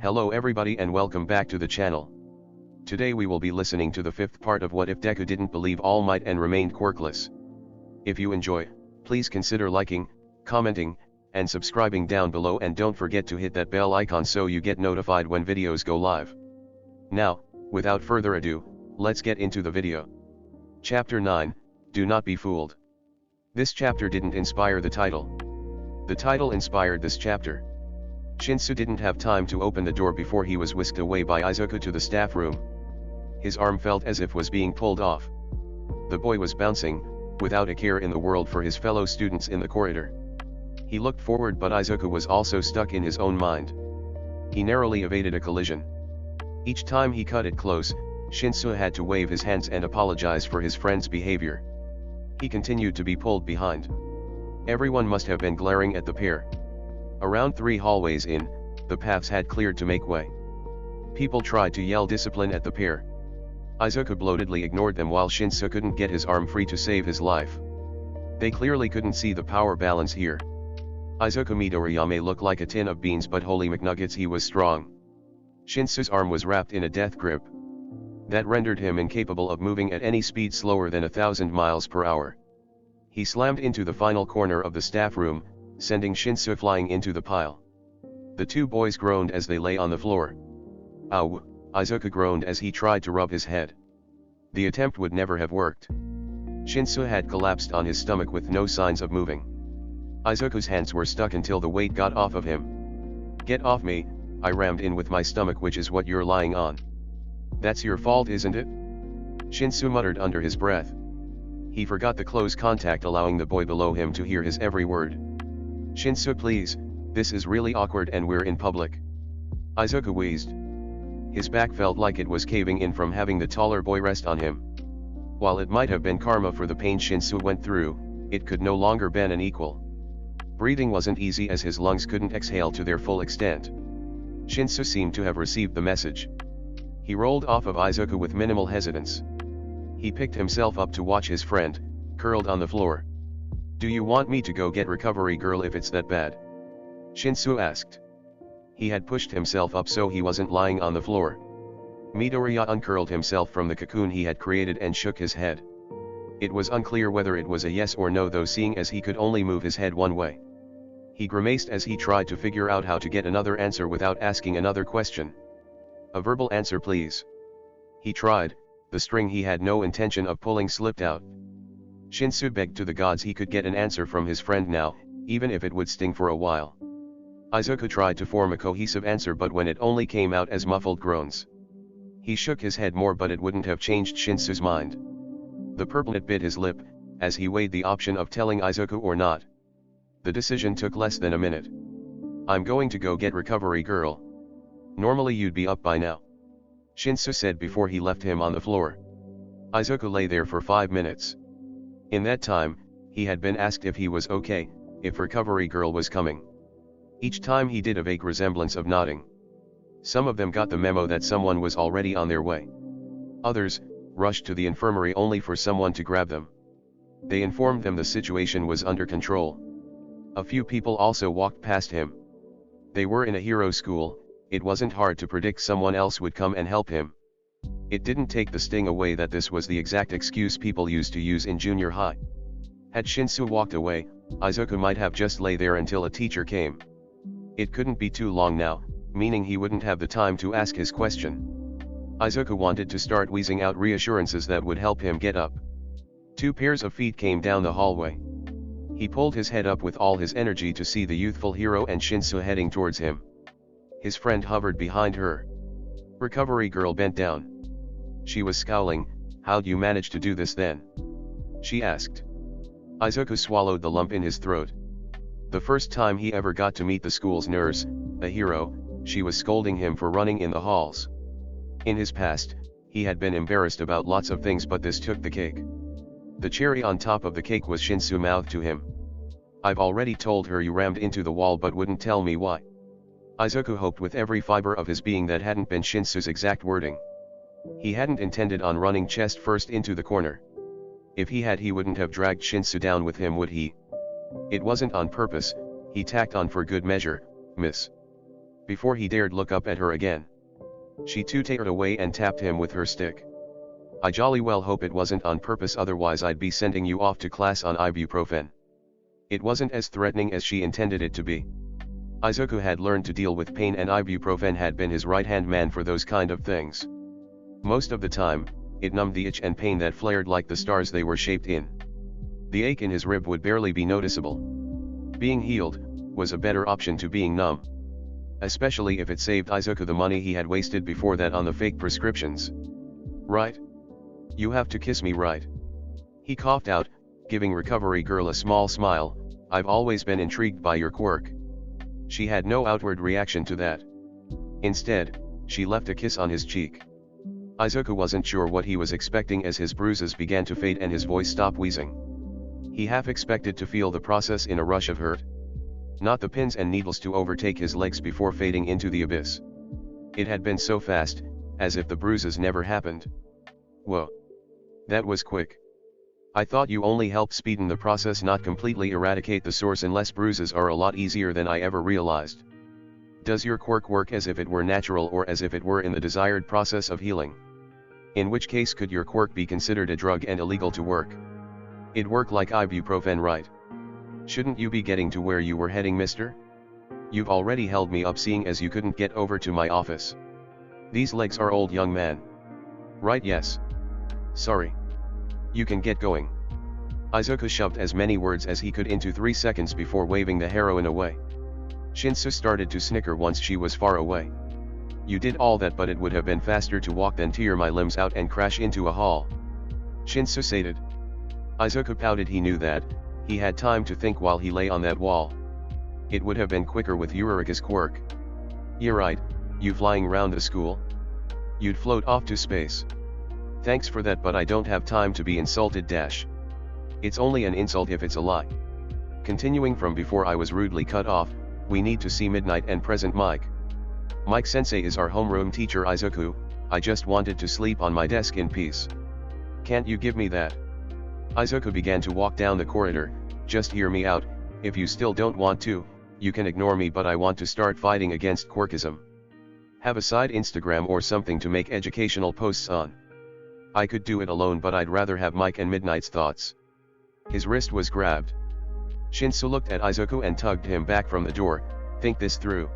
Hello everybody and welcome back to the channel. Today we will be listening to the fifth part of What If Deku Didn't Believe All Might and Remained Quirkless. If you enjoy, please consider liking, commenting, and subscribing down below, and don't forget to hit that bell icon so you get notified when videos go live. Now, without further ado, let's get into the video. Chapter 9, Do Not Be Fooled. This chapter didn't inspire the title. The title inspired this chapter. Shinsu didn't have time to open the door before he was whisked away by Izuku to the staff room. His arm felt as if was being pulled off. The boy was bouncing, without a care in the world for his fellow students in the corridor. He looked forward, but Izuku was also stuck in his own mind. He narrowly evaded a collision. Each time he cut it close, Shinsu had to wave his hands and apologize for his friend's behavior. He continued to be pulled behind. Everyone must have been glaring at the pair. Around 3 hallways in, the paths had cleared to make way. People tried to yell discipline at the pair. Izuku bloatedly ignored them while Shinsu couldn't get his arm free to save his life. They clearly couldn't see the power balance here. Izuku Midoriya may look like a tin of beans, but holy McNuggets, he was strong. Shinsu's arm was wrapped in a death grip. That rendered him incapable of moving at any speed slower than 1,000 miles per hour. He slammed into the final corner of the staff room, sending Shinsu flying into the pile. The 2 boys groaned as they lay on the floor. Ow, Izuku groaned as he tried to rub his head. The attempt would never have worked. Shinsu had collapsed on his stomach with no signs of moving. Izuku's hands were stuck until the weight got off of him. "Get off me," I rammed in with my stomach, "which is what you're lying on." "That's your fault, isn't it?" Shinsu muttered under his breath. He forgot the close contact, allowing the boy below him to hear his every word. "Shinsu, please, this is really awkward and we're in public." Izuku wheezed. His back felt like it was caving in from having the taller boy rest on him. While it might have been karma for the pain Shinsu went through, it could no longer be an equal. Breathing wasn't easy as his lungs couldn't exhale to their full extent. Shinsu seemed to have received the message. He rolled off of Izuku with minimal hesitance. He picked himself up to watch his friend, curled on the floor. "Do you want me to go get Recovery Girl if it's that bad?" Shinsu asked. He had pushed himself up so he wasn't lying on the floor. Midoriya uncurled himself from the cocoon he had created and shook his head. It was unclear whether it was a yes or no, though, seeing as he could only move his head one way. He grimaced as he tried to figure out how to get another answer without asking another question. "A verbal answer, please." He tried. The string he had no intention of pulling slipped out. Shinsu begged to the gods he could get an answer from his friend now, even if it would sting for a while. Izuku tried to form a cohesive answer, but when it only came out as muffled groans. He shook his head more, but it wouldn't have changed Shinsu's mind. The purplet bit his lip, as he weighed the option of telling Izuku or not. The decision took less than a minute. "I'm going to go get Recovery Girl. Normally you'd be up by now," Shinsu said before he left him on the floor. Izuku lay there for 5 minutes. In that time, he had been asked if he was okay, if Recovery Girl was coming. Each time he did a vague resemblance of nodding. Some of them got the memo that someone was already on their way. Others rushed to the infirmary only for someone to grab them. They informed them the situation was under control. A few people also walked past him. They were in a hero school. It wasn't hard to predict someone else would come and help him. It didn't take the sting away that this was the exact excuse people used to use in junior high. Had Shinsu walked away, Izuku might have just lay there until a teacher came. It couldn't be too long now, meaning he wouldn't have the time to ask his question. Izuku wanted to start wheezing out reassurances that would help him get up. 2 pairs of feet came down the hallway. He pulled his head up with all his energy to see the youthful hero and Shinsu heading towards him. His friend hovered behind her. Recovery Girl bent down. She was scowling. "How'd you manage to do this then?" she asked. Izuku swallowed the lump in his throat. The first time he ever got to meet the school's nurse, a hero, she was scolding him for running in the halls. In his past, he had been embarrassed about lots of things, but this took the cake. The cherry on top of the cake was Shinsu mouthed to him. "I've already told her you rammed into the wall but wouldn't tell me why." Izuku hoped with every fiber of his being that hadn't been Shinsu's exact wording. He hadn't intended on running chest first into the corner. If he had, he wouldn't have dragged Shinsu down with him, would he? It wasn't on purpose, he tacked on for good measure, "Miss." before he dared look up at her again. She too teared away and tapped him with her stick. I jolly well hope it wasn't on purpose, otherwise I'd be sending you off to class on ibuprofen. It wasn't as threatening as she intended it to be. Izuku had learned to deal with pain, and ibuprofen had been his right-hand man for those kind of things. Most of the time, it numbed the itch and pain that flared like the stars they were shaped in. The ache in his rib would barely be noticeable. Being healed was a better option to being numb. Especially if it saved Izuku the money he had wasted before that on the fake prescriptions. Right? You have to kiss me, right? He coughed out, giving recovery girl a small smile. I've always been intrigued by your quirk. She had no outward reaction to that. Instead, she left a kiss on his cheek. Izuku wasn't sure what he was expecting as his bruises began to fade and his voice stopped wheezing. He half expected to feel the process in a rush of hurt. Not the pins and needles to overtake his legs before fading into the abyss. It had been so fast, as if the bruises never happened. Whoa. That was quick. I thought you only helped speeden the process, not completely eradicate the source, unless bruises are a lot easier than I ever realized. Does your quirk work as if it were natural or as if it were in the desired process of healing? In which case could your quirk be considered a drug and illegal to work? It work like ibuprofen, right? Shouldn't you be getting to where you were heading, mister? You've already held me up seeing as you couldn't get over to my office. These legs are old, young man. Right, yes. Sorry. You can get going. Izuku shoved as many words as he could into 3 seconds before waving the heroin away. Shinsu started to snicker once she was far away. You did all that, but it would have been faster to walk than tear my limbs out and crash into a hall. Shinsu sated. Izuku pouted. He knew that. He had time to think while he lay on that wall. It would have been quicker with Eureka's quirk. You're right, you flying round the school? You'd float off to space. Thanks for that, but I don't have time to be insulted. It's only an insult if it's a lie. Continuing from before I was rudely cut off, we need to see Midnight and present Mike. Mike sensei is our homeroom teacher. Izuku, I just wanted to sleep on my desk in peace. Can't you give me that? Izuku began to walk down the corridor. Just hear me out. If you still don't want to, you can ignore me, but I want to start fighting against quirkism. Have a side Instagram or something to make educational posts on. I could do it alone, but I'd rather have Mike and Midnight's thoughts. His wrist was grabbed. Shinsu looked at Izuku and tugged him back from the door. Think this through.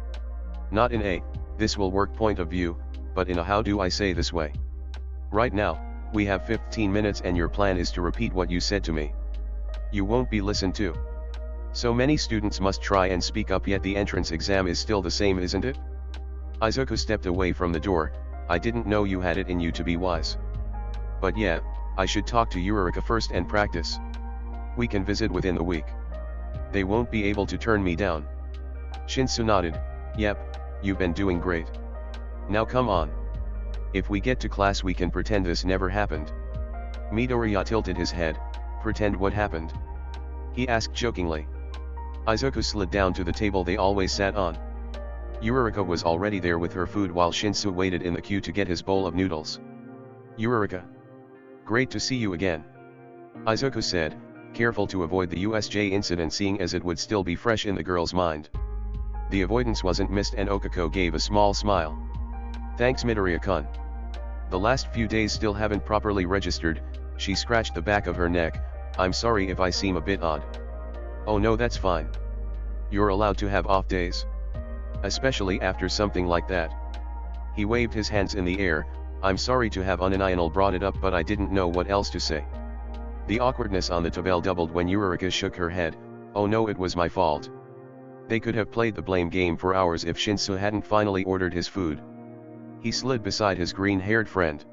Not in a, this will work point of view, but in a how do I say this way. Right now, we have 15 minutes and your plan is to repeat what you said to me. You won't be listened to. So many students must try and speak up, yet the entrance exam is still the same, isn't it? Izuku stepped away from the door. I didn't know you had it in you to be wise. But yeah, I should talk to Eureka first and practice. We can visit within the week. They won't be able to turn me down. Shinsu nodded. Yep, you've been doing great. Now come on. If we get to class we can pretend this never happened. Midoriya tilted his head. Pretend what happened? He asked jokingly. Izuku slid down to the table they always sat on. Eureka was already there with her food while Shinsu waited in the queue to get his bowl of noodles. Eureka. Great to see you again. Izuku said, careful to avoid the USJ incident seeing as it would still be fresh in the girl's mind. The avoidance wasn't missed and Okako gave a small smile. Thanks Midoriya-kun. The last few days still haven't properly registered. She scratched the back of her neck. I'm sorry if I seem a bit odd. Oh no, that's fine. You're allowed to have off days. Especially after something like that. He waved his hands in the air. I'm sorry to have Unanianal brought it up, but I didn't know what else to say. The awkwardness on the table doubled when Eureka shook her head. Oh no, it was my fault. They could have played the blame game for hours if Shinsu hadn't finally ordered his food. He slid beside his green-haired friend.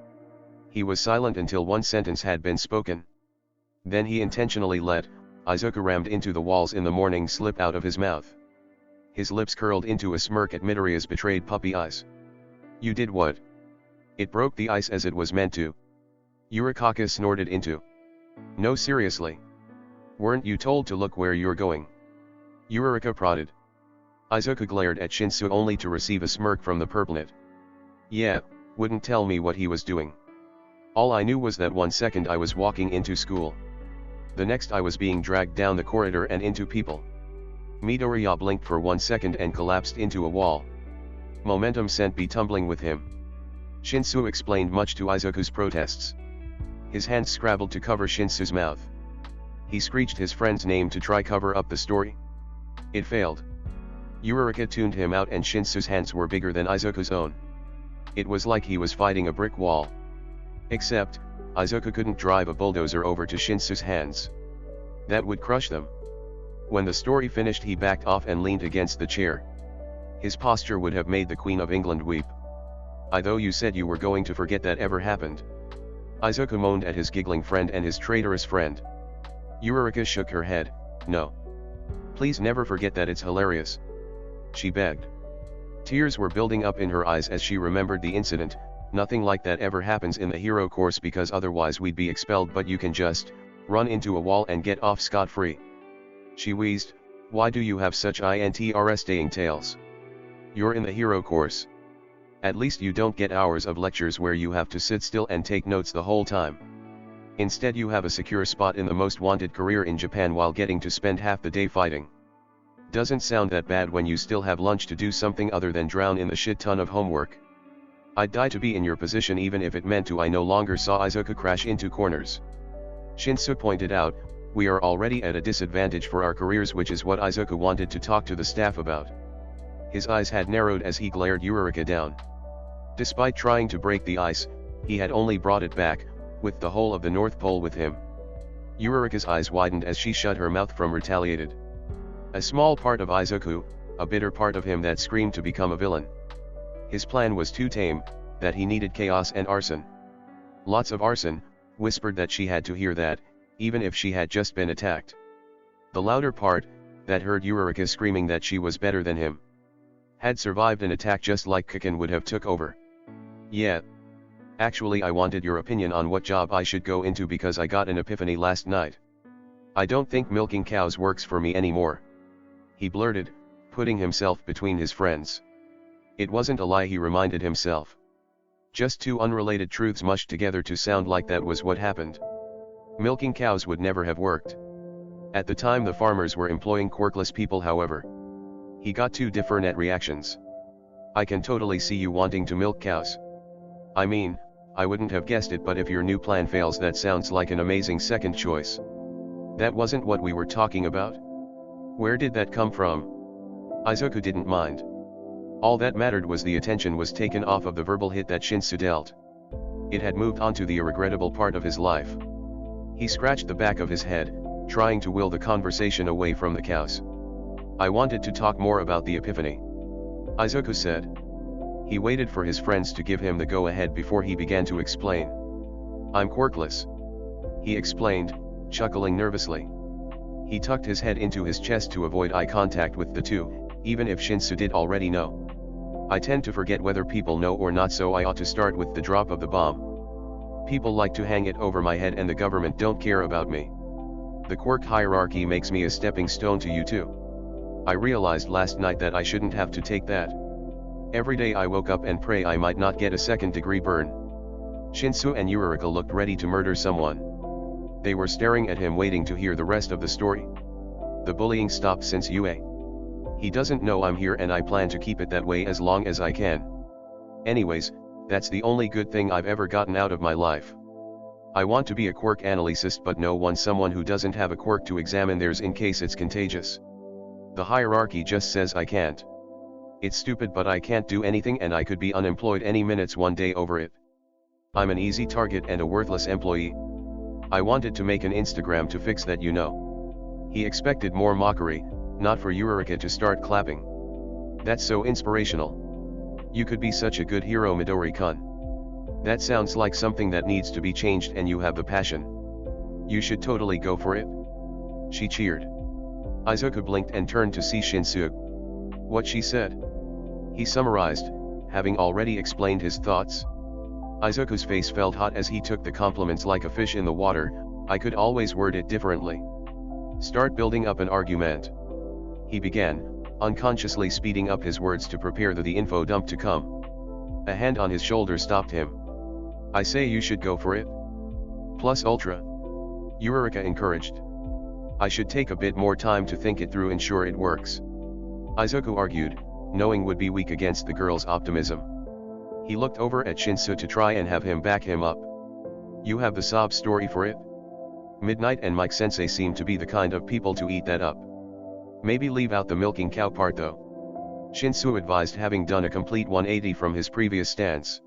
He was silent until one sentence had been spoken. Then he intentionally let Izuku rammed into the walls in the morning slip out of his mouth. His lips curled into a smirk at Midoriya's betrayed puppy eyes. You did what? It broke the ice as it was meant to. Eureka snorted into. No, seriously. Weren't you told to look where you're going? Eureka prodded. Izuku glared at Shinsu only to receive a smirk from the purplenet. Yeah, wouldn't tell me what he was doing. All I knew was that one second I was walking into school. The next I was being dragged down the corridor and into people. Midoriya blinked for 1 second and collapsed into a wall. Momentum sent B tumbling with him. Shinsu explained much to Izuku's protests. His hands scrabbled to cover Shinsu's mouth. He screeched his friend's name to try cover up the story. It failed. Uraraka tuned him out and Shinsu's hands were bigger than Izuku's own. It was like he was fighting a brick wall. Except, Izuku couldn't drive a bulldozer over to Shinsu's hands. That would crush them. When the story finished he backed off and leaned against the chair. His posture would have made the Queen of England weep. "I thought you said you were going to forget that ever happened." Izuku moaned at his giggling friend and his traitorous friend. Uraraka shook her head. "No. Please never forget that, it's hilarious," she begged. Tears were building up in her eyes as she remembered the incident. "Nothing like that ever happens in the hero course because otherwise we'd be expelled, but you can just run into a wall and get off scot-free." She wheezed, "Why do you have such interesting tales? You're in the hero course. At least you don't get hours of lectures where you have to sit still and take notes the whole time. Instead you have a secure spot in the most wanted career in Japan while getting to spend half the day fighting. Doesn't sound that bad when you still have lunch to do something other than drown in the shit ton of homework. I'd die to be in your position even if it meant to." I no longer saw Izuku crash into corners. Shinsu pointed out, "We are already at a disadvantage for our careers," which is what Izuku wanted to talk to the staff about. His eyes had narrowed as he glared Uraraka down. Despite trying to break the ice, he had only brought it back, with the whole of the North Pole with him. Uraraka's eyes widened as she shut her mouth from retaliated. A small part of Izuku, a bitter part of him that screamed to become a villain. His plan was too tame, that he needed chaos and arson. Lots of arson, whispered that she had to hear that, even if she had just been attacked. The louder part, that heard Uraraka screaming that she was better than him. Had survived an attack just like Kaken would have took over. "Yeah. Actually I wanted your opinion on what job I should go into because I got an epiphany last night. I don't think milking cows works for me anymore," he blurted, putting himself between his friends. It wasn't a lie, he reminded himself. Just two unrelated truths mushed together to sound like that was what happened. Milking cows would never have worked. At the time the farmers were employing quirkless people, however. He got two different reactions. "I can totally see you wanting to milk cows. I mean, I wouldn't have guessed it, but if your new plan fails that sounds like an amazing second choice." "That wasn't what we were talking about. Where did that come from?" Izuku didn't mind. All that mattered was the attention was taken off of the verbal hit that Shinsu dealt. It had moved on to the regrettable part of his life. He scratched the back of his head, trying to will the conversation away from the cows. "I wanted to talk more about the epiphany," Izuku said. He waited for his friends to give him the go-ahead before he began to explain. "I'm quirkless," he explained, chuckling nervously. He tucked his head into his chest to avoid eye contact with the two, even if Shinsu did already know. "I tend to forget whether people know or not, so I ought to start with the drop of the bomb. People like to hang it over my head and the government don't care about me. The quirk hierarchy makes me a stepping stone to you too. I realized last night that I shouldn't have to take that. Every day I woke up and pray I might not get a second-degree burn." Shinsu and Uraraka looked ready to murder someone. They were staring at him waiting to hear the rest of the story. "The bullying stopped since UA. He doesn't know I'm here and I plan to keep it that way as long as I can. Anyways, that's the only good thing I've ever gotten out of my life. I want to be a quirk analyst but no one someone who doesn't have a quirk to examine theirs in case it's contagious. The hierarchy just says I can't. It's stupid but I can't do anything and I could be unemployed any minutes one day over it. I'm an easy target and a worthless employee. I wanted to make an Instagram to fix that, you know." He expected more mockery, not for Uraraka to start clapping. "That's so inspirational. You could be such a good hero, Midori-kun. That sounds like something that needs to be changed and you have the passion. You should totally go for it," she cheered. Izuku blinked and turned to see Shinsu. "What she said?" he summarized, having already explained his thoughts. Izuku's face felt hot as he took the compliments like a fish in the water. "I could always word it differently. Start building up an argument," he began, unconsciously speeding up his words to prepare the info dump to come. A hand on his shoulder stopped him. "I say you should go for it. Plus ultra," Uraraka encouraged. "I should take a bit more time to think it through and ensure it works," Izuku argued, knowing would be weak against the girl's optimism. He looked over at Shinsu to try and have him back him up. You have the sob story for it? Midnight and Mike Sensei seem to be the kind of people to eat that up. Maybe leave out the milking cow part though. Shinsu advised, having done a complete 180 from his previous stance.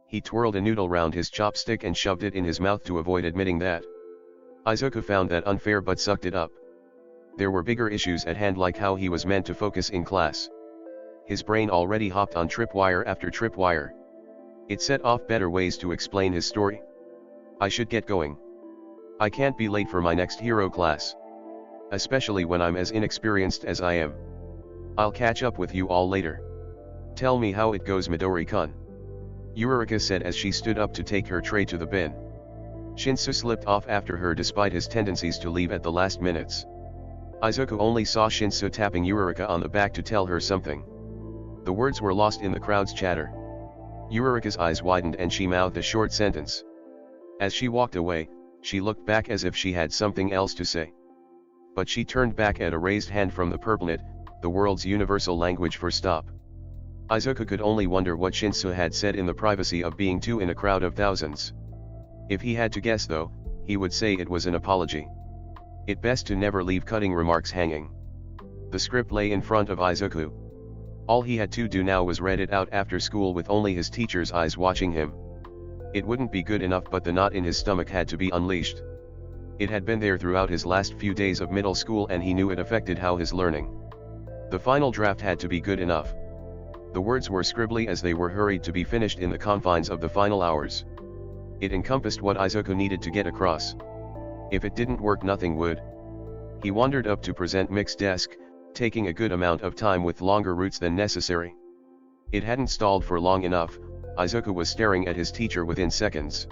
He twirled a noodle round his chopstick and shoved it in his mouth to avoid admitting that. Izuku found that unfair but sucked it up. There were bigger issues at hand, like how he was meant to focus in class. His brain already hopped on tripwire after tripwire. It set off better ways to explain his story. I should get going. I can't be late for my next hero class. Especially when I'm as inexperienced as I am. I'll catch up with you all later. Tell me how it goes, Midori-kun. Yurika said as she stood up to take her tray to the bin. Shinsu slipped off after her despite his tendencies to leave at the last minutes. Izuku only saw Shinsu tapping Yurika on the back to tell her something. The words were lost in the crowd's chatter. Yurika's eyes widened and she mouthed a short sentence. As she walked away, she looked back as if she had something else to say. But she turned back at a raised hand from the purplenet, the world's universal language for stop. Izuku could only wonder what Shinsu had said in the privacy of being two in a crowd of thousands. If he had to guess though, he would say it was an apology. It best to never leave cutting remarks hanging. The script lay in front of Izuku. All he had to do now was read it out after school with only his teacher's eyes watching him. It wouldn't be good enough, but the knot in his stomach had to be unleashed. It had been there throughout his last few days of middle school and he knew it affected how his learning. The final draft had to be good enough. The words were scribbly as they were hurried to be finished in the confines of the final hours. It encompassed what Izuku needed to get across. If it didn't work, nothing would. He wandered up to present Mick's desk, taking a good amount of time with longer routes than necessary. It hadn't stalled for long enough. Izuku was staring at his teacher within seconds.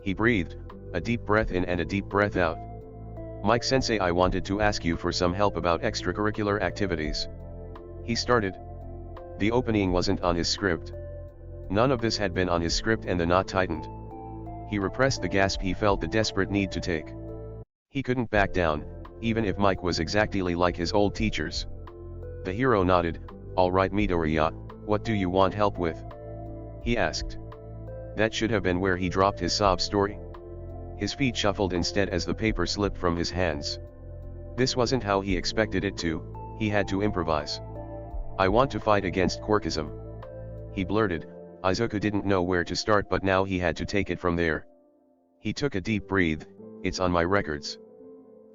He breathed, a deep breath in and a deep breath out. Mike Sensei, I wanted to ask you for some help about extracurricular activities. He started. The opening wasn't on his script. None of this had been on his script and the knot tightened. He repressed the gasp he felt the desperate need to take. He couldn't back down, even if Mike was exactly like his old teachers. The hero nodded. All right, Midoriya, what do you want help with? He asked. That should have been where he dropped his sob story. His feet shuffled instead as the paper slipped from his hands. This wasn't how he expected it to. He had to improvise. I want to fight against quirkism. He blurted. Izuku didn't know where to start, but now he had to take it from there. He took a deep breath. It's on my records.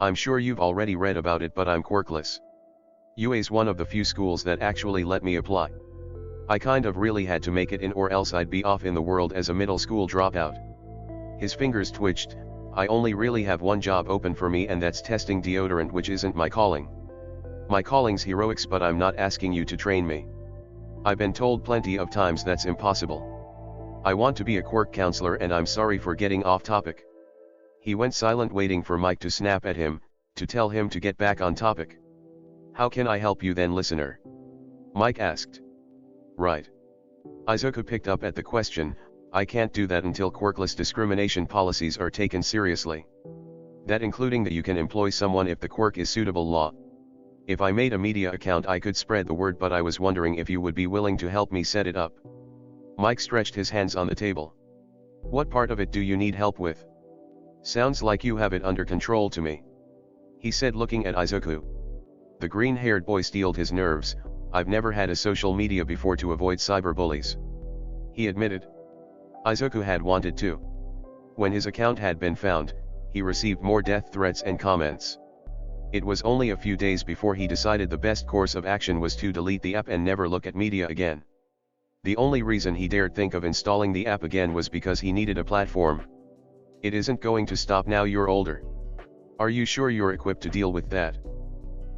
I'm sure you've already read about it, but I'm Quirkless. UA's one of the few schools that actually let me apply. I kind of really had to make it in, or else I'd be off in the world as a middle school dropout. His fingers twitched. I only really have one job open for me, and that's testing deodorant, which isn't my calling. My calling's heroics, but I'm not asking you to train me. I've been told plenty of times that's impossible. I want to be a quirk counselor, and I'm sorry for getting off topic. He went silent, waiting for Mike to snap at him, to tell him to get back on topic. How can I help you then, listener? Mike asked. Right. Izuku picked up at the question. I can't do that until quirkless discrimination policies are taken seriously. That including that you can employ someone if the quirk is suitable law. If I made a media account, I could spread the word, but I was wondering if you would be willing to help me set it up. Mike stretched his hands on the table. What part of it do you need help with? Sounds like you have it under control to me. He said, looking at Izuku. The green-haired boy steeled his nerves. I've never had a social media before to avoid cyberbullies. He admitted. Izuku had wanted to. When his account had been found, he received more death threats and comments. It was only a few days before he decided the best course of action was to delete the app and never look at media again. The only reason he dared think of installing the app again was because he needed a platform. It isn't going to stop now you're older. Are you sure you're equipped to deal with that?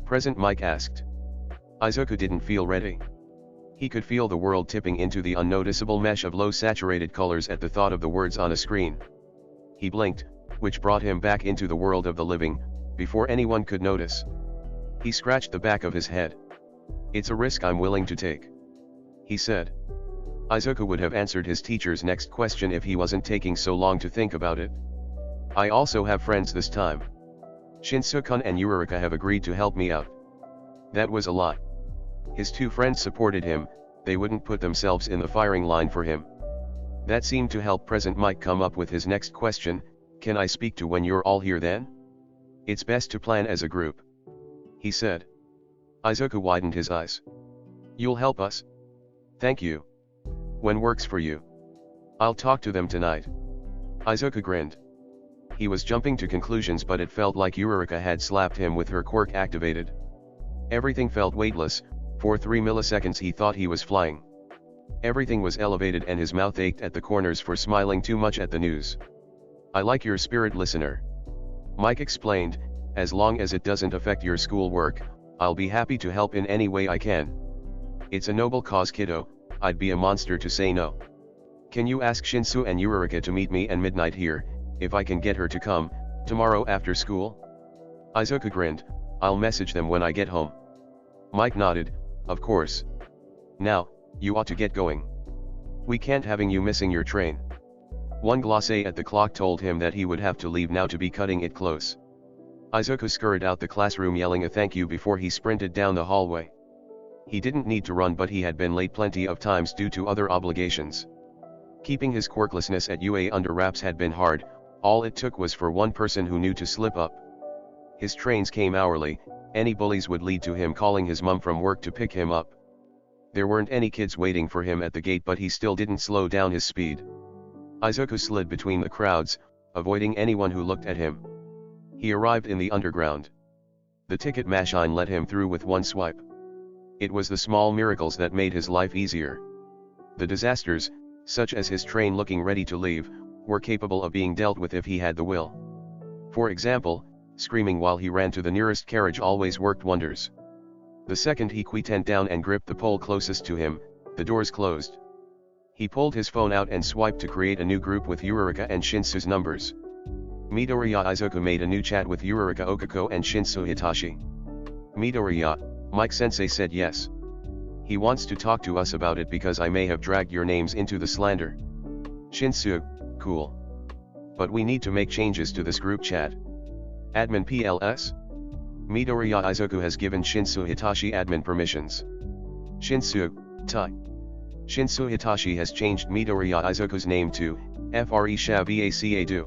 Present, Mike asked. Izuku didn't feel ready. He could feel the world tipping into the unnoticeable mesh of low saturated colors at the thought of the words on a screen. He blinked, which brought him back into the world of the living, before anyone could notice. He scratched the back of his head. It's a risk I'm willing to take. He said. Izuku would have answered his teacher's next question if he wasn't taking so long to think about it. I also have friends this time. Shinsu-kun and Yurika have agreed to help me out. That was a lot. His two friends supported him, they wouldn't put themselves in the firing line for him. That seemed to help Present Mike come up with his next question: can I speak to when you're all here then? It's best to plan as a group, he said. Izuku widened his eyes. You'll help us? Thank you. When works for you? I'll talk to them tonight. Izuku grinned. He was jumping to conclusions, but it felt like Eureka had slapped him with her quirk activated. Everything felt weightless. For 3 milliseconds he thought he was flying. Everything was elevated and his mouth ached at the corners for smiling too much at the news. I like your spirit, listener. Mike explained, as long as it doesn't affect your schoolwork, I'll be happy to help in any way I can. It's a noble cause, kiddo, I'd be a monster to say no. Can you ask Shinsu and Eureka to meet me at midnight here, if I can get her to come, tomorrow after school? Izuku grinned, I'll message them when I get home. Mike nodded, of course. Now, you ought to get going. We can't having you missing your train. One glacé at the clock told him that he would have to leave now to be cutting it close. Izuku scurried out the classroom yelling a thank you before he sprinted down the hallway. He didn't need to run, but he had been late plenty of times due to other obligations. Keeping his quirklessness at UA under wraps had been hard, all it took was for one person who knew to slip up. His trains came hourly, any bullies would lead to him calling his mum from work to pick him up. There weren't any kids waiting for him at the gate, but he still didn't slow down his speed. Izuku slid between the crowds, avoiding anyone who looked at him. He arrived in the underground. The ticket machine let him through with one swipe. It was the small miracles that made his life easier. The disasters, such as his train looking ready to leave, were capable of being dealt with if he had the will. For example, screaming while he ran to the nearest carriage always worked wonders. The second he quietened down and gripped the pole closest to him, the doors closed. He pulled his phone out and swiped to create a new group with Eureka and Shinsu's numbers. Midoriya Izuku made a new chat with Eureka Okako and Shinsu Hitachi. Midoriya, Mike Sensei said yes. He wants to talk to us about it because I may have dragged your names into the slander. Shinsu, cool. But we need to make changes to this group chat. Admin PLS? Midoriya Izuku has given Shinsu Hitachi admin permissions. Shinsu, Tai. Shinsu Hitachi has changed Midoriya Izuku's name to FRESHA VACA.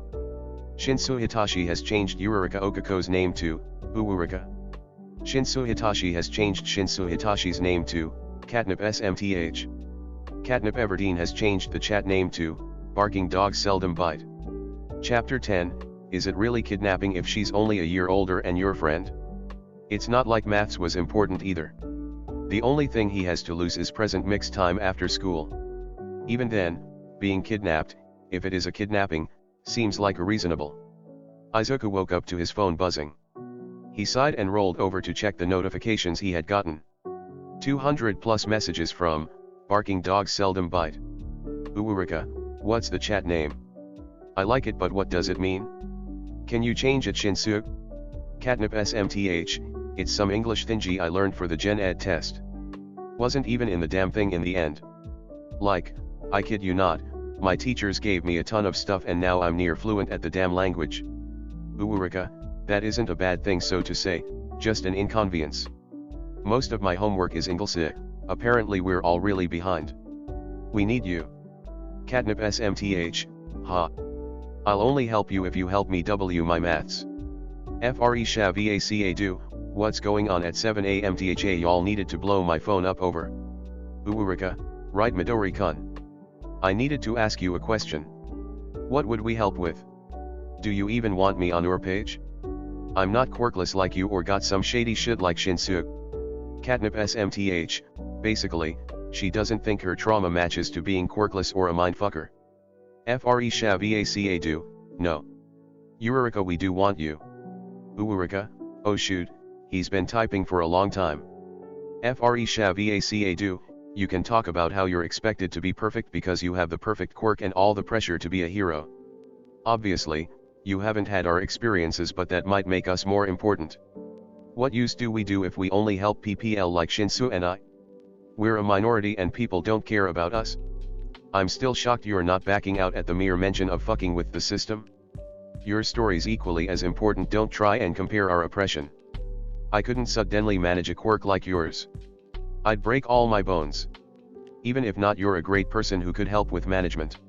Shinsu Hitachi has changed Eureka Okako's name to Uwurika. Shinsu Hitachi has changed Shinsu Hitachi's name to Catnip SMTH. Catnip Everdeen has changed the chat name to Barking Dogs Seldom Bite. Chapter 10, Is it really kidnapping if she's only a year older and your friend? It's not like maths was important either. The only thing he has to lose is present mixed time after school. Even then, being kidnapped, if it is a kidnapping, seems like a reasonable. Izuku woke up to his phone buzzing. He sighed and rolled over to check the notifications he had gotten. 200 plus messages from Barking Dogs Seldom Bite. Uwurika, what's the chat name? I like it, but what does it mean? Can you change it, Shinsu? Catnip SMTH, it's some English thingy I learned for the Gen Ed test. Wasn't even in the damn thing in the end. Like, I kid you not, my teachers gave me a ton of stuff and now I'm near fluent at the damn language. Uwurika, that isn't a bad thing so to say, just an inconvenience. Most of my homework is English, apparently we're all really behind. We need you. Catnip SMTH, ha. I'll only help you if you help me W my maths. FRESHA VACA do, what's going on at 7 AM THA? Y'all needed to blow my phone up over. Uwurika, right Midori-kun. I needed to ask you a question. What would we help with? Do you even want me on your page? I'm not quirkless like you or got some shady shit like Shinsu. Catnip SMTH, basically, she doesn't think her trauma matches to being quirkless or a mindfucker. FRESHA VACA do, no. Eureka, we do want you. Uwurika, oh shoot, he's been typing for a long time. FRESHA VACA do, you can talk about how you're expected to be perfect because you have the perfect quirk and all the pressure to be a hero. Obviously, you haven't had our experiences, but that might make us more important. What use do we do if we only help PPL like Shinsu and I? We're a minority and people don't care about us. I'm still shocked you're not backing out at the mere mention of fucking with the system. Your story's equally as important, don't try and compare our oppression. I couldn't suddenly manage a quirk like yours. I'd break all my bones. Even if not, you're a great person who could help with management.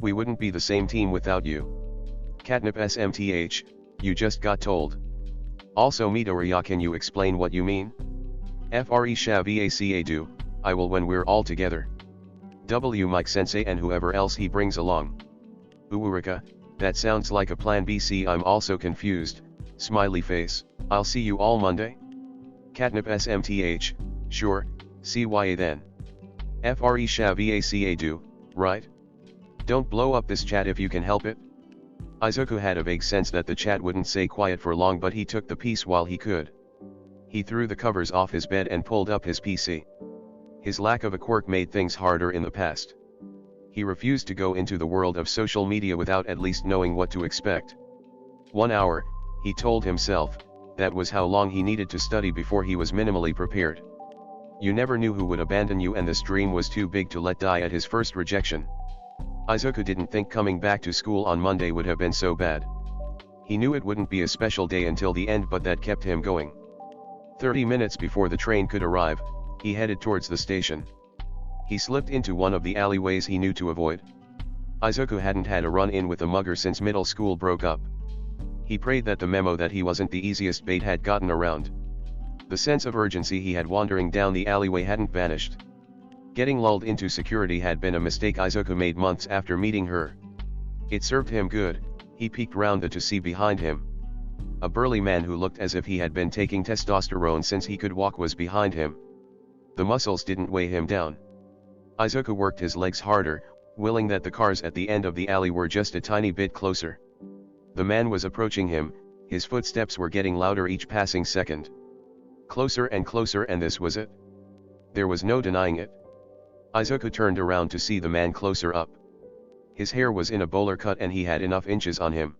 We wouldn't be the same team without you. Catnip SMTH, you just got told. Also Midoriya, can you explain what you mean? Fre sha vaca do, I will when we're all together. W Mike Sensei and whoever else he brings along. Uurika, that sounds like a plan B. See, I'm also confused, smiley face, I'll see you all Monday? Catnip SMTH, sure, CYA then. Fre sha vaca do, right? Don't blow up this chat if you can help it. Izuku had a vague sense that the chat wouldn't stay quiet for long, but he took the piece while he could. He threw the covers off his bed and pulled up his PC. His lack of a quirk made things harder in the past. He refused to go into the world of social media without at least knowing what to expect. 1 hour, he told himself, that was how long he needed to study before he was minimally prepared. You never knew who would abandon you, and this dream was too big to let die at his first rejection. Izuku didn't think coming back to school on Monday would have been so bad. He knew it wouldn't be a special day until the end, but that kept him going. 30 minutes before the train could arrive, he headed towards the station. He slipped into one of the alleyways he knew to avoid. Izuku hadn't had a run-in with a mugger since middle school broke up. He prayed that the memo that he wasn't the easiest bait had gotten around. The sense of urgency he had wandering down the alleyway hadn't vanished. Getting lulled into security had been a mistake Izuku made months after meeting her. It served him good. He peeked round to see behind him. A burly man who looked as if he had been taking testosterone since he could walk was behind him. The muscles didn't weigh him down. Izuku worked his legs harder, willing that the cars at the end of the alley were just a tiny bit closer. The man was approaching him, his footsteps were getting louder each passing second. Closer and closer, and this was it. There was no denying it. Izuku turned around to see the man closer up. His hair was in a bowler cut and he had enough inches on him.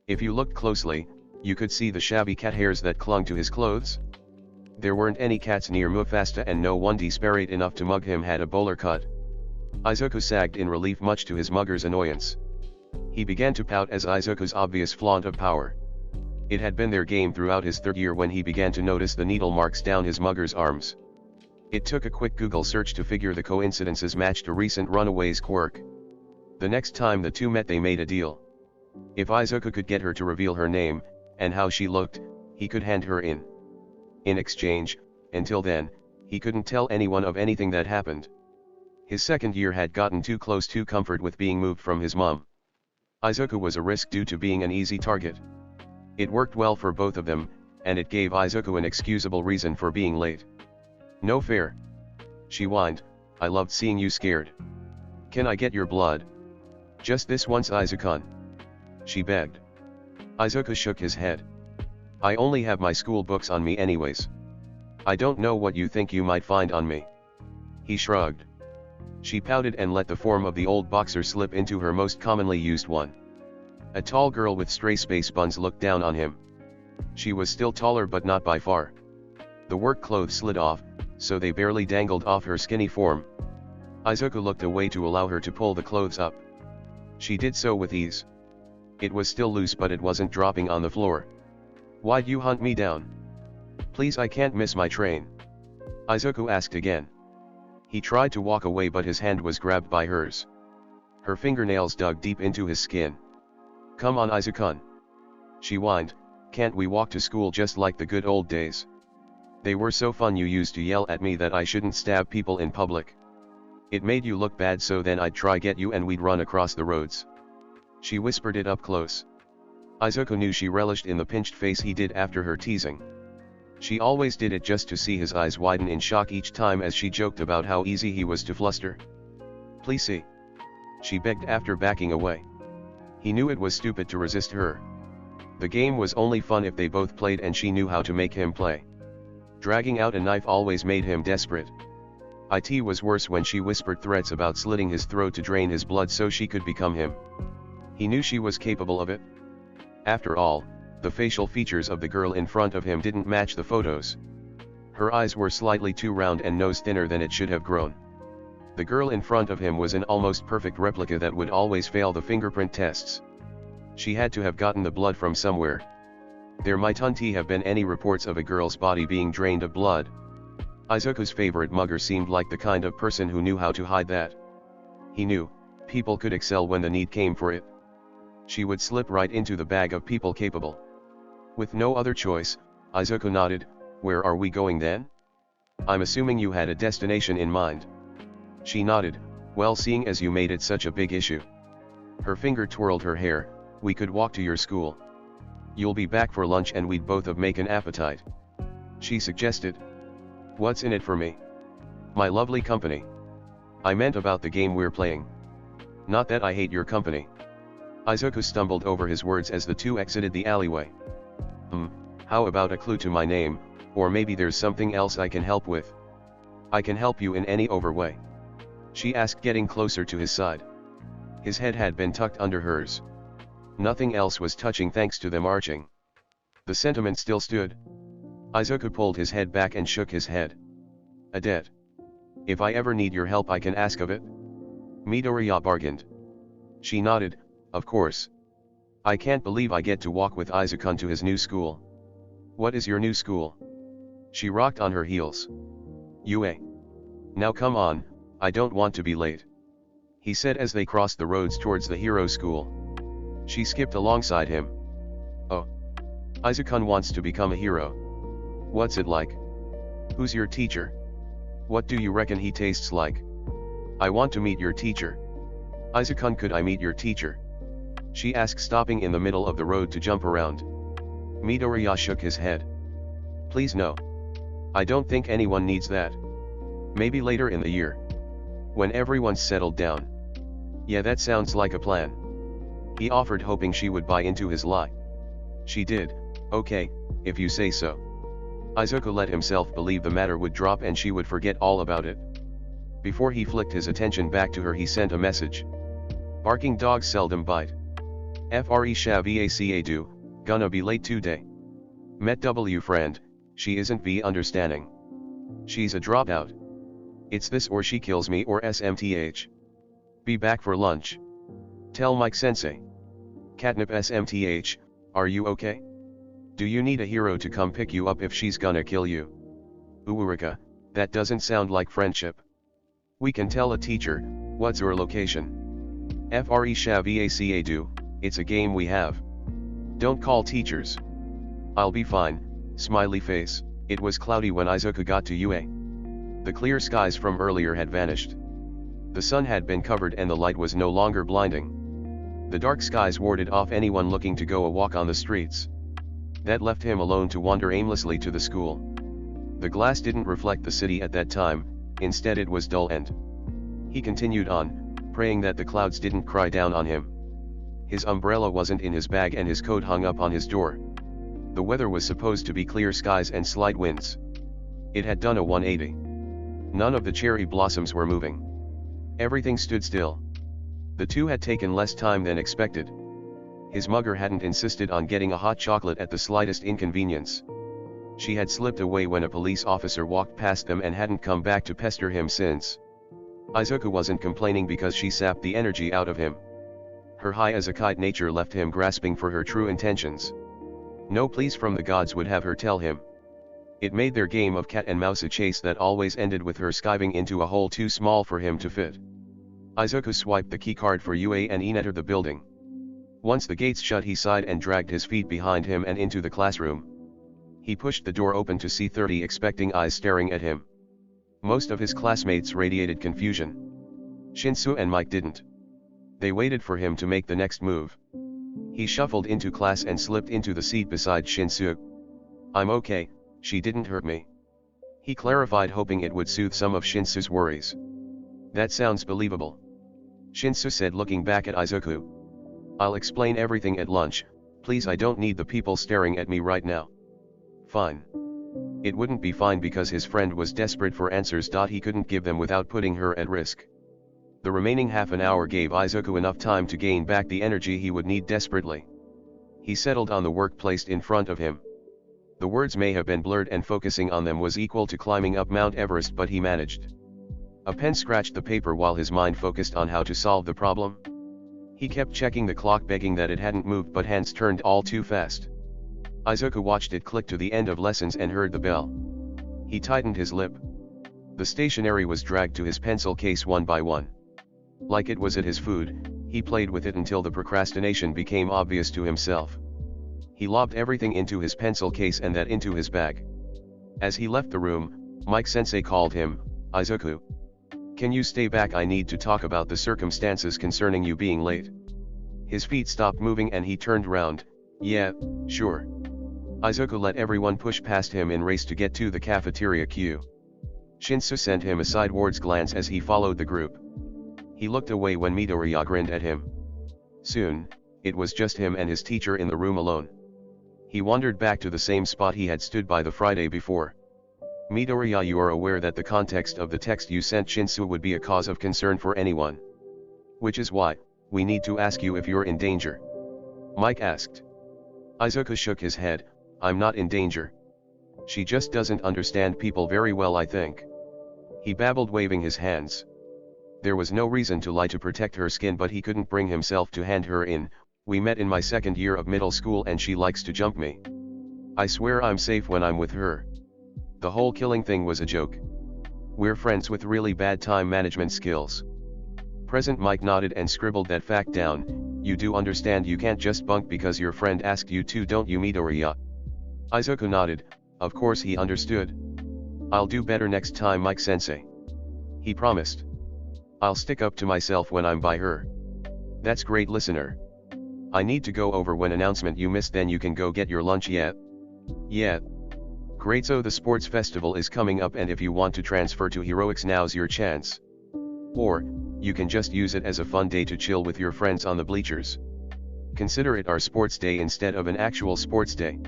If you looked closely, you could see the shabby cat hairs that clung to his clothes. There weren't any cats near Mufasta, and no one desperate enough to mug him had a bowler cut. Izuku sagged in relief, much to his mugger's annoyance. He began to pout as Izuku's obvious flaunt of power. It had been their game throughout his third year when he began to notice the needle marks down his mugger's arms. It took a quick Google search to figure the coincidences matched a recent runaway's quirk. The next time the two met, they made a deal. If Izuku could get her to reveal her name, and how she looked, he could hand her in. In exchange, until then, he couldn't tell anyone of anything that happened. His second year had gotten too close to comfort with being moved from his mom. Izuku was a risk due to being an easy target. It worked well for both of them, and it gave Izuku an excusable reason for being late. No fair. She whined, I loved seeing you scared. Can I get your blood? Just this once, Izuku. She begged. Izuku shook his head. I only have my school books on me anyways. I don't know what you think you might find on me. He shrugged. She pouted and let the form of the old boxer slip into her most commonly used one. A tall girl with stray space buns looked down on him. She was still taller, but not by far. The work clothes slid off, so they barely dangled off her skinny form. Izuku looked away to allow her to pull the clothes up. She did so with ease. It was still loose, but it wasn't dropping on the floor. Why'd you hunt me down? Please, I can't miss my train. Izuku asked again. He tried to walk away, but his hand was grabbed by hers. Her fingernails dug deep into his skin. Come on, Izuku. She whined, can't we walk to school just like the good old days? They were so fun. You used to yell at me that I shouldn't stab people in public. It made you look bad, so then I'd try get you and we'd run across the roads. She whispered it up close. Izuku knew she relished in the pinched face he did after her teasing. She always did it just to see his eyes widen in shock each time as she joked about how easy he was to fluster. Please see. She begged after backing away. He knew it was stupid to resist her. The game was only fun if they both played, and she knew how to make him play. Dragging out a knife always made him desperate. It was worse when she whispered threats about slitting his throat to drain his blood so she could become him. He knew she was capable of it. After all, the facial features of the girl in front of him didn't match the photos. Her eyes were slightly too round and nose thinner than it should have grown. The girl in front of him was an almost perfect replica that would always fail the fingerprint tests. She had to have gotten the blood from somewhere. There mightn't have been any reports of a girl's body being drained of blood. Izuku's favorite mugger seemed like the kind of person who knew how to hide that. He knew, people could excel when the need came for it. She would slip right into the bag of people capable. With no other choice, Izuku nodded. Where are we going then? I'm assuming you had a destination in mind. She nodded. Well, seeing as you made it such a big issue. Her finger twirled her hair. We could walk to your school. You'll be back for lunch and we'd both of make an appetite. She suggested. What's in it for me? My lovely company. I meant about the game we're playing. Not that I hate your company. Izuku stumbled over his words as the two exited the alleyway. How about a clue to my name, or maybe there's something else I can help with? I can help you in any way. She asked, getting closer to his side. His head had been tucked under hers. Nothing else was touching thanks to them arching. The sentiment still stood. Izuku pulled his head back and shook his head. A debt. If I ever need your help I can ask of it? Midoriya bargained. She nodded, of course. I can't believe I get to walk with Izuku to his new school. What is your new school? She rocked on her heels. UA. Now come on, I don't want to be late. He said as they crossed the roads towards the hero school. She skipped alongside him. Oh. Izuku wants to become a hero. What's it like? Who's your teacher? What do you reckon he tastes like? I want to meet your teacher. Izuku, could I meet your teacher? She asked, stopping in the middle of the road to jump around. Midoriya shook his head. Please no. I don't think anyone needs that. Maybe later in the year. When everyone's settled down. Yeah, that sounds like a plan. He offered, hoping she would buy into his lie. She did. Okay, if you say so. Izuku let himself believe the matter would drop and she would forget all about it. Before he flicked his attention back to her, he sent a message. Barking dogs seldom bite. Free do, gonna be late today. Met W friend, she isn't be understanding. She's a dropout. It's this or she kills me or SMTH. Be back for lunch. Tell Mike sensei. Catnip SMTH, are you okay? Do you need a hero to come pick you up if she's gonna kill you? Uurika, that doesn't sound like friendship. We can tell a teacher. What's your location? Free do, it's a game we have. Don't call teachers. I'll be fine, smiley face. It was cloudy when Izuku got to UA. The clear skies from earlier had vanished. The sun had been covered and the light was no longer blinding. The dark skies warded off anyone looking to go a walk on the streets. That left him alone to wander aimlessly to the school. The glass didn't reflect the city at that time, instead it was dull and he continued on, praying that the clouds didn't cry down on him. His umbrella wasn't in his bag and his coat hung up on his door. The weather was supposed to be clear skies and slight winds. It had done a 180. None of the cherry blossoms were moving. Everything stood still. The two had taken less time than expected. His mugger hadn't insisted on getting a hot chocolate at the slightest inconvenience. She had slipped away when a police officer walked past them and hadn't come back to pester him since. Izuku wasn't complaining because she sapped the energy out of him. Her high as a kite nature left him grasping for her true intentions. No pleas from the gods would have her tell him. It made their game of cat and mouse a chase that always ended with her skiving into a hole too small for him to fit. Izuku swiped the keycard for UA and entered the building. Once the gates shut, he sighed and dragged his feet behind him and into the classroom. He pushed the door open to see 30 expecting eyes staring at him. Most of his classmates radiated confusion. Shinsu and Mike didn't. They waited for him to make the next move. He shuffled into class and slipped into the seat beside Shinsu. I'm okay, she didn't hurt me. He clarified, hoping it would soothe some of Shinsu's worries. That sounds believable. Shinsu said, looking back at Izuku. I'll explain everything at lunch, please. I don't need the people staring at me right now. Fine. It wouldn't be fine because his friend was desperate for answers. He couldn't give them without putting her at risk. The remaining half an hour gave Izuku enough time to gain back the energy he would need desperately. He settled on the work placed in front of him. The words may have been blurred and focusing on them was equal to climbing up Mount Everest, but he managed. A pen scratched the paper while his mind focused on how to solve the problem. He kept checking the clock, begging that it hadn't moved, but hands turned all too fast. Izuku watched it click to the end of lessons and heard the bell. He tightened his lip. The stationery was dragged to his pencil case one by one. Like it was at his food, he played with it until the procrastination became obvious to himself. He lobbed everything into his pencil case and that into his bag. As he left the room, Mike-sensei called him, "Izuku. Can you stay back? I need to talk about the circumstances concerning you being late." His feet stopped moving and he turned round. "Yeah, sure." Izuku let everyone push past him in race to get to the cafeteria queue. Shinsu sent him a sidewards glance as he followed the group. He looked away when Midoriya grinned at him. Soon, it was just him and his teacher in the room alone. He wandered back to the same spot he had stood by the Friday before. "Midoriya, you are aware that the context of the text you sent Shinsu would be a cause of concern for anyone. Which is why, we need to ask you if you're in danger." Mike asked. Izuku shook his head. "I'm not in danger. She just doesn't understand people very well, I think." He babbled, waving his hands. There was no reason to lie to protect her skin, but he couldn't bring himself to hand her in. "We met in my second year of middle school and she likes to jump me. I swear I'm safe when I'm with her. The whole killing thing was a joke. We're friends with really bad time management skills." Present Mike nodded and scribbled that fact down. "You do understand you can't just bunk because your friend asked you to, don't you, Midoriya?" Izuku nodded. Of course he understood. "I'll do better next time, Mike-sensei," he promised. "I'll stick up to myself when I'm by her." "That's great, listener. I need to go over one announcement you missed, then you can go get your lunch yet." "Yeah. Great, so the sports festival is coming up and if you want to transfer to Heroics, now's your chance. Or, you can just use it as a fun day to chill with your friends on the bleachers. Consider it our sports day instead of an actual sports day.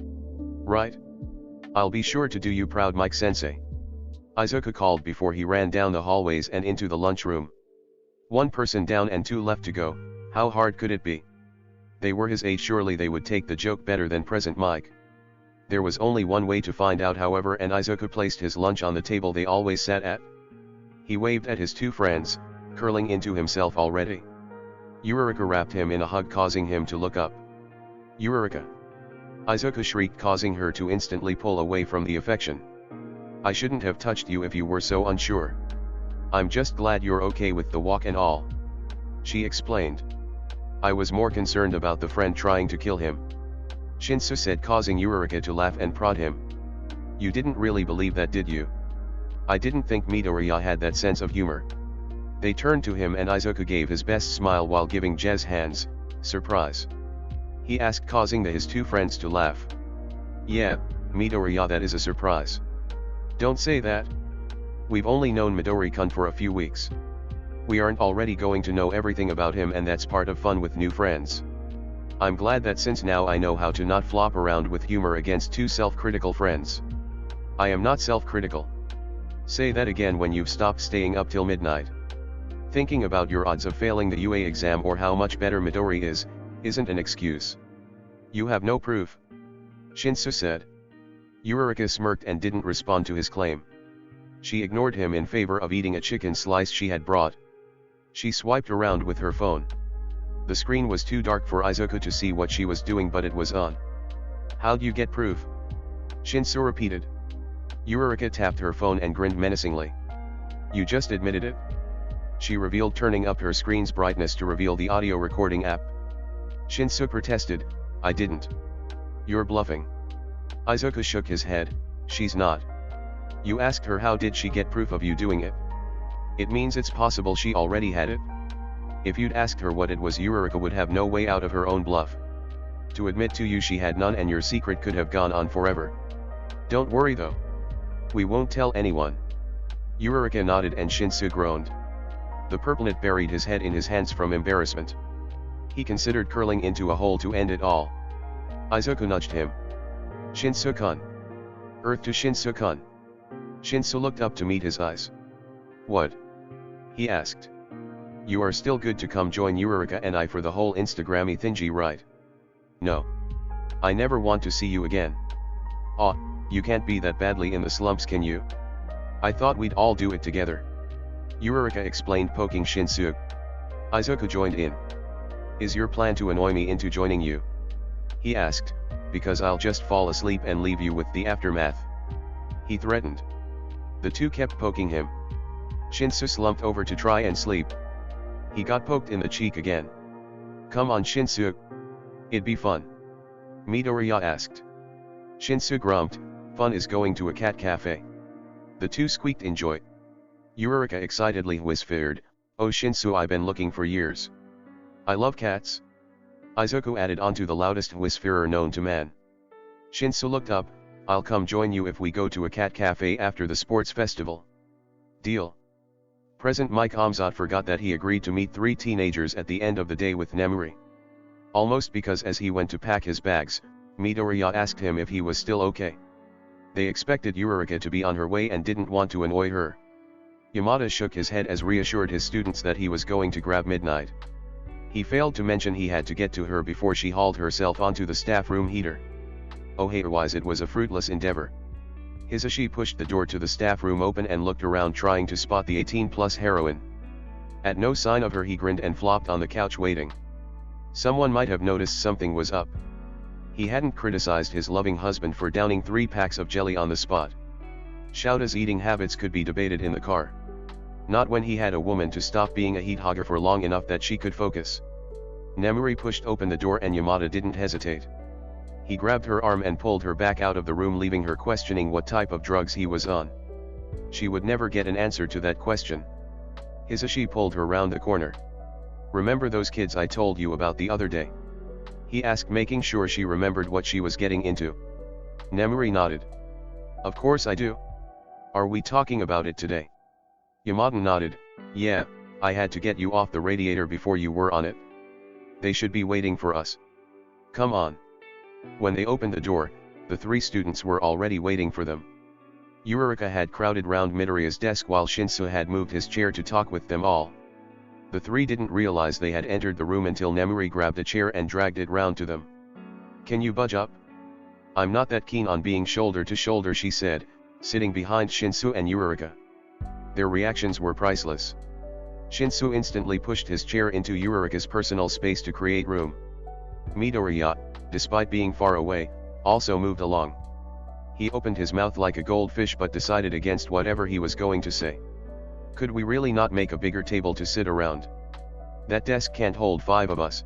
Right? I'll be sure to do you proud, Mike-sensei," Izuku called before he ran down the hallways and into the lunchroom. One person down and two left to go. How hard could it be? They were his age, surely they would take the joke better than present Mike. There was only one way to find out, however, and Izuku placed his lunch on the table they always sat at. He waved at his two friends, curling into himself already. Yurika wrapped him in a hug, causing him to look up. "Yurika!" Izuku shrieked, causing her to instantly pull away from the affection. "I shouldn't have touched you if you were so unsure. I'm just glad you're okay with the walk and all," she explained. "I was more concerned about the friend trying to kill him," Shinsu said, causing Yurika to laugh and prod him. "You didn't really believe that, did you?" "I didn't think Midoriya had that sense of humor." They turned to him and Izuku gave his best smile while giving Jez hands. "Surprise?" he asked, causing his two friends to laugh. "Yeah, Midoriya, that is a surprise." "Don't say that. We've only known Midori-kun for a few weeks. We aren't already going to know everything about him, and that's part of fun with new friends. I'm glad that since now I know how to not flop around with humor against two self-critical friends." "I am not self-critical." "Say that again when you've stopped staying up till midnight. Thinking about your odds of failing the UA exam or how much better Midori is, isn't an excuse. You have no proof," Shinsu said. Yurika smirked and didn't respond to his claim. She ignored him in favor of eating a chicken slice she had brought. She swiped around with her phone. The screen was too dark for Izuku to see what she was doing, but it was on. "How'd you get proof?" Shinsu repeated. Yurika tapped her phone and grinned menacingly. "You just admitted it," she revealed, turning up her screen's brightness to reveal the audio recording app. Shinsu protested. "I didn't." "You're bluffing." Izuku shook his head. "She's not. You asked her how did she get proof of you doing it. It means it's possible she already had it. If you'd asked her what it was, Yurika would have no way out of her own bluff. To admit to you she had none, and your secret could have gone on forever. Don't worry though. We won't tell anyone." Yurika nodded and Shinsu groaned. The purplenet buried his head in his hands from embarrassment. He considered curling into a hole to end it all. Izuku nudged him. "Shinsu-kun." "Earth to Shinsu-kun." Shinsu looked up to meet his eyes. "What?" he asked. "You are still good to come join Yurika and I for the whole Instagrammy thingy, right?" "No. I never want to see you again." "Aw, you can't be that badly in the slumps, can you? I thought we'd all do it together," Yurika explained, poking Shinsu. Izuku joined in. "Is your plan to annoy me into joining you?" he asked, "because I'll just fall asleep and leave you with the aftermath," he threatened. The two kept poking him. Shinsu slumped over to try and sleep. He got poked in the cheek again. "Come on Shinsu. It'd be fun." Midoriya asked. Shinsu grumped, "Fun is going to a cat cafe." The two squeaked in joy. Eureka excitedly whispered, "Oh Shinsu, I've been looking for years. I love cats." Izuku added onto the loudest whisperer known to man. Shinsu looked up, "I'll come join you if we go to a cat cafe after the sports festival." "Deal." Present Mike Hamzat forgot that he agreed to meet 3 teenagers at the end of the day with Nemuri. Almost because as he went to pack his bags, Midoriya asked him if he was still okay. They expected Eureka to be on her way and didn't want to annoy her. Yamada shook his head as reassured his students that he was going to grab Midnight. He failed to mention he had to get to her before she hauled herself onto the staff room heater. Oh otherwise it was a fruitless endeavor. Hisashi pushed the door to the staff room open and looked around trying to spot the 18-plus heroine. At no sign of her he grinned and flopped on the couch waiting. Someone might have noticed something was up. He hadn't criticized his loving husband for downing 3 packs of jelly on the spot. Shouta's eating habits could be debated in the car. Not when he had a woman to stop being a heat hogger for long enough that she could focus. Nemuri pushed open the door and Yamada didn't hesitate. He grabbed her arm and pulled her back out of the room, leaving her questioning what type of drugs he was on. She would never get an answer to that question. Hisashi pulled her round the corner. "Remember those kids I told you about the other day?" he asked, making sure she remembered what she was getting into. Nemuri nodded. "Of course I do. Are we talking about it today?" Yamada nodded. "Yeah, I had to get you off the radiator before you were on it. They should be waiting for us. Come on." When they opened the door, the 3 students were already waiting for them. Eureka had crowded round Midoriya's desk while Shinsu had moved his chair to talk with them all. The 3 didn't realize they had entered the room until Nemuri grabbed a chair and dragged it round to them. "Can you budge up? I'm not that keen on being shoulder to shoulder," she said, sitting behind Shinsu and Eureka. Their reactions were priceless. Shinsu instantly pushed his chair into Eureka's personal space to create room. Midoriya, despite being far away, also moved along. He opened his mouth like a goldfish but decided against whatever he was going to say. "Could we really not make a bigger table to sit around? That desk can't hold 5 of us,"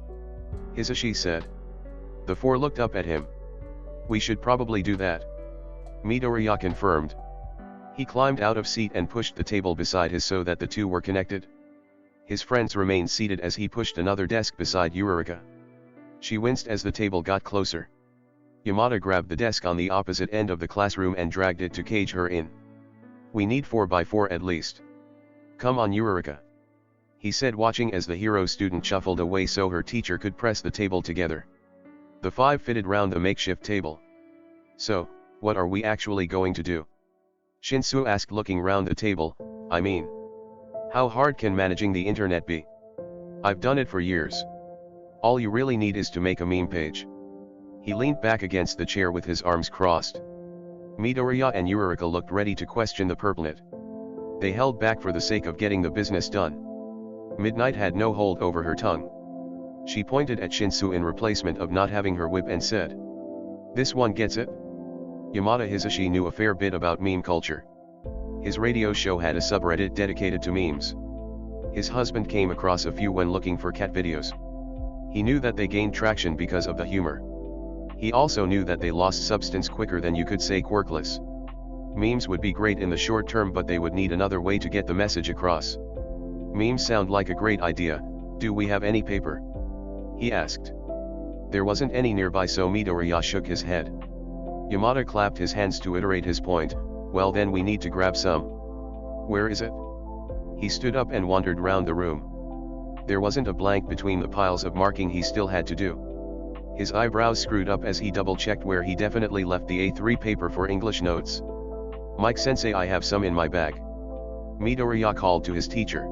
Hisashi said. The 4 looked up at him. "We should probably do that," Midoriya confirmed. He climbed out of seat and pushed the table beside his so that the 2 were connected. His friends remained seated as he pushed another desk beside Eureka. She winced as the table got closer. Yamada grabbed the desk on the opposite end of the classroom and dragged it to cage her in. "We need 4x4 at least. Come on Eureka," he said, watching as the hero student shuffled away so her teacher could press the table together. The 5 fitted round the makeshift table. "So, what are we actually going to do?" Shinsu asked, looking round the table. "I mean, how hard can managing the internet be? I've done it for years. All you really need is to make a meme page." He leaned back against the chair with his arms crossed. Midoriya and Eureka looked ready to question the purplet. They held back for the sake of getting the business done. Midnight had no hold over her tongue. She pointed at Shinsu in replacement of not having her whip and said, "This one gets it?" Yamada Hisashi knew a fair bit about meme culture. His radio show had a subreddit dedicated to memes. His husband came across a few when looking for cat videos. He knew that they gained traction because of the humor. He also knew that they lost substance quicker than you could say Quirkless. Memes would be great in the short term, but they would need another way to get the message across. "Memes sound like a great idea. Do we have any paper?" he asked. There wasn't any nearby, so Midoriya shook his head. Yamada clapped his hands to iterate his point. "Well then we need to grab some. Where is it?" He stood up and wandered round the room. There wasn't a blank between the piles of marking he still had to do. His eyebrows screwed up as he double-checked where he definitely left the A3 paper for English notes. "Mike-sensei, I have some in my bag," Midoriya called to his teacher.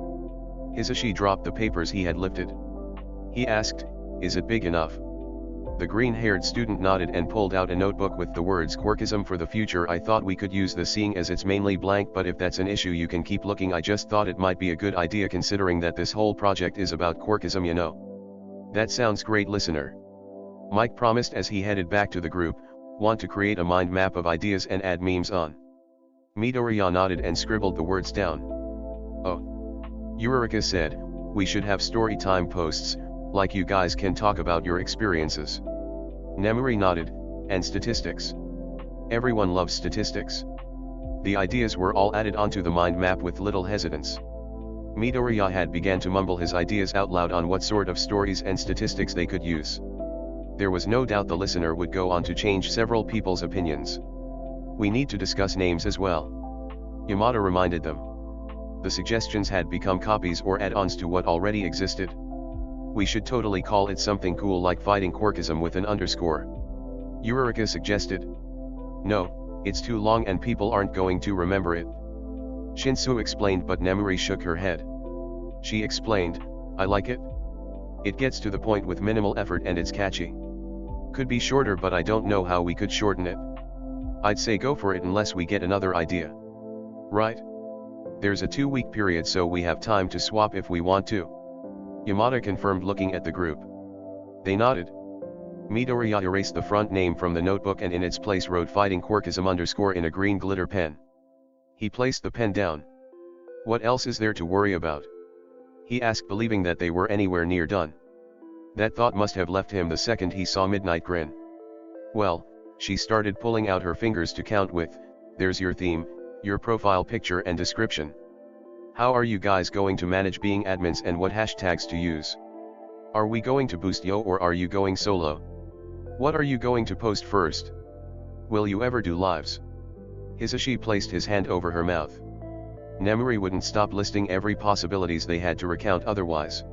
Hisashi dropped the papers he had lifted. He asked, "Is it big enough?" The green-haired student nodded and pulled out a notebook with the words "Quirkism for the future." "I thought we could use this seeing as it's mainly blank, but if that's an issue you can keep looking. I just thought it might be a good idea considering that this whole project is about Quirkism, you know." "That sounds great, listener," Mike promised as he headed back to the group. "Want to create a mind map of ideas and add memes on?" Midoriya nodded and scribbled the words down. Oh. Eureka said, we should have story time posts, like you guys can talk about your experiences. Nemuri nodded, and statistics. Everyone loves statistics. The ideas were all added onto the mind map with little hesitance. Midoriya had began to mumble his ideas out loud on what sort of stories and statistics they could use. There was no doubt the listener would go on to change several people's opinions. We need to discuss names as well. Yamada reminded them. The suggestions had become copies or add-ons to what already existed. We should totally call it something cool like fighting quirkism with an underscore. Eureka suggested. No, it's too long and people aren't going to remember it. Shinsu explained, but Nemuri shook her head. She explained, I like it. It gets to the point with minimal effort and it's catchy. Could be shorter, but I don't know how we could shorten it. I'd say go for it unless we get another idea. Right? There's a 2-week period, so we have time to swap if we want to. Yamada confirmed, looking at the group. They nodded. Midoriya erased the front name from the notebook and in its place wrote fighting quirkism underscore in a green glitter pen. He placed the pen down. What else is there to worry about? He asked, believing that they were anywhere near done. That thought must have left him the second he saw Midnight grin. Well, she started pulling out her fingers to count with, there's your theme, your profile picture and description. How are you guys going to manage being admins and what hashtags to use? Are we going to boost yo or are you going solo? What are you going to post first? Will you ever do lives? Hisashi placed his hand over her mouth. Nemuri wouldn't stop listing every possibilities they had to recount otherwise.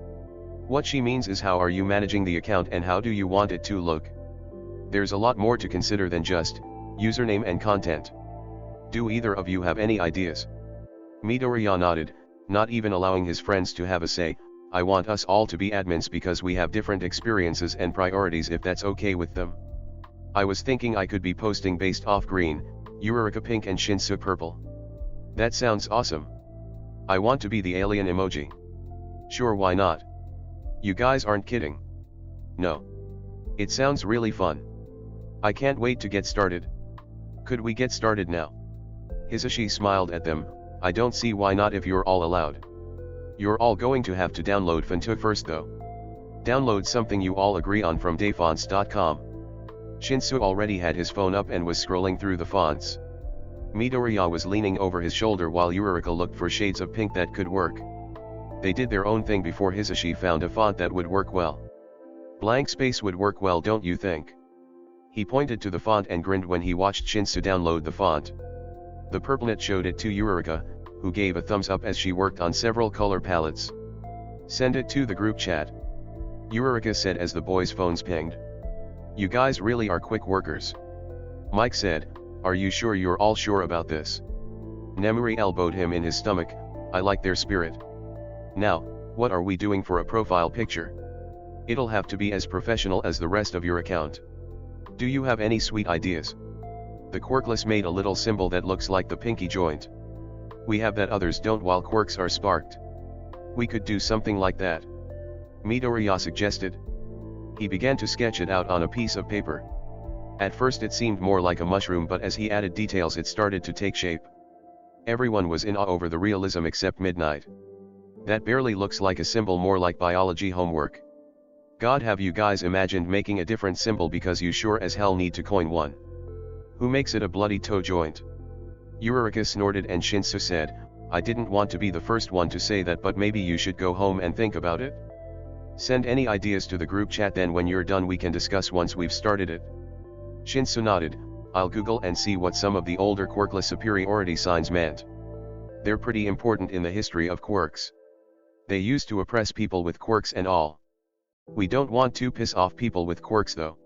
What she means is, how are you managing the account and how do you want it to look? There's a lot more to consider than just username and content. Do either of you have any ideas? Midoriya nodded, not even allowing his friends to have a say. I want us all to be admins because we have different experiences and priorities, if that's okay with them. I was thinking I could be posting based off green, Eureka pink and Shinsu purple. That sounds awesome. I want to be the alien emoji. Sure, why not? You guys aren't kidding. No. It sounds really fun. I can't wait to get started. Could we get started now? Hisashi smiled at them. I don't see why not if you're all allowed. You're all going to have to download Fanfic first though. Download something you all agree on from dayfonts.com. Shinsu already had his phone up and was scrolling through the fonts. Midoriya was leaning over his shoulder while Eureka looked for shades of pink that could work. They did their own thing before Hisashi found a font that would work well. Blank space would work well, don't you think? He pointed to the font and grinned when he watched Shinsu download the font. The purplenet showed it to Eureka, who gave a thumbs up as she worked on several color palettes. Send it to the group chat. Eureka said as the boys' phones pinged. You guys really are quick workers. Mike said, are you sure you're all sure about this? Nemuri elbowed him in his stomach. I like their spirit. Now, what are we doing for a profile picture? It'll have to be as professional as the rest of your account. Do you have any sweet ideas? The Quirkless made a little symbol that looks like the pinky joint. We have that, others don't, while quirks are sparked. We could do something like that. Midoriya suggested. He began to sketch it out on a piece of paper. At first it seemed more like a mushroom, but as he added details it started to take shape. Everyone was in awe over the realism except Midnight. That barely looks like a symbol, more like biology homework. God, have you guys imagined making a different symbol, because you sure as hell need to coin one. Who makes it a bloody toe joint? Eureka snorted and Shinsu said, I didn't want to be the first one to say that, but maybe you should go home and think about it. Send any ideas to the group chat, then when you're done we can discuss once we've started it. Shinsu nodded. I'll Google and see what some of the older quirkless superiority signs meant. They're pretty important in the history of quirks. They used to oppress people with quirks and all. We don't want to piss off people with quirks though.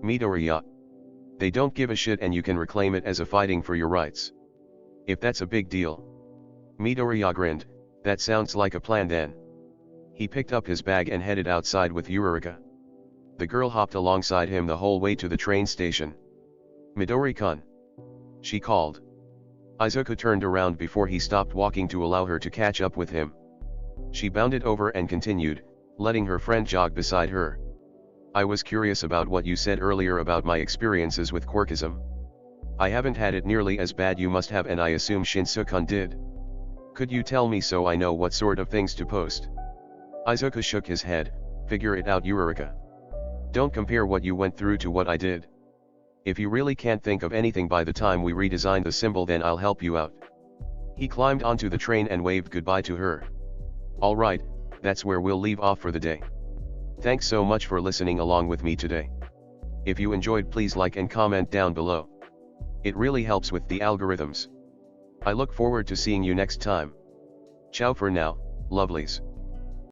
Midoriya. They don't give a shit and you can reclaim it as a fighting for your rights. If that's a big deal. Midoriya grinned. That sounds like a plan then. He picked up his bag and headed outside with Eureka. The girl hopped alongside him the whole way to the train station. Midori-kun. She called. Izuku turned around before he stopped walking to allow her to catch up with him. She bounded over and continued, letting her friend jog beside her. I was curious about what you said earlier about my experiences with quirkism. I haven't had it nearly as bad you must have, and I assume Shinsu-kun did. Could you tell me so I know what sort of things to post? Izuku shook his head. Figure it out, Eureka. Don't compare what you went through to what I did. If you really can't think of anything by the time we redesign the symbol, then I'll help you out. He climbed onto the train and waved goodbye to her. Alright, that's where we'll leave off for the day. Thanks so much for listening along with me today. If you enjoyed, please like and comment down below. It really helps with the algorithms. I look forward to seeing you next time. Ciao for now, lovelies.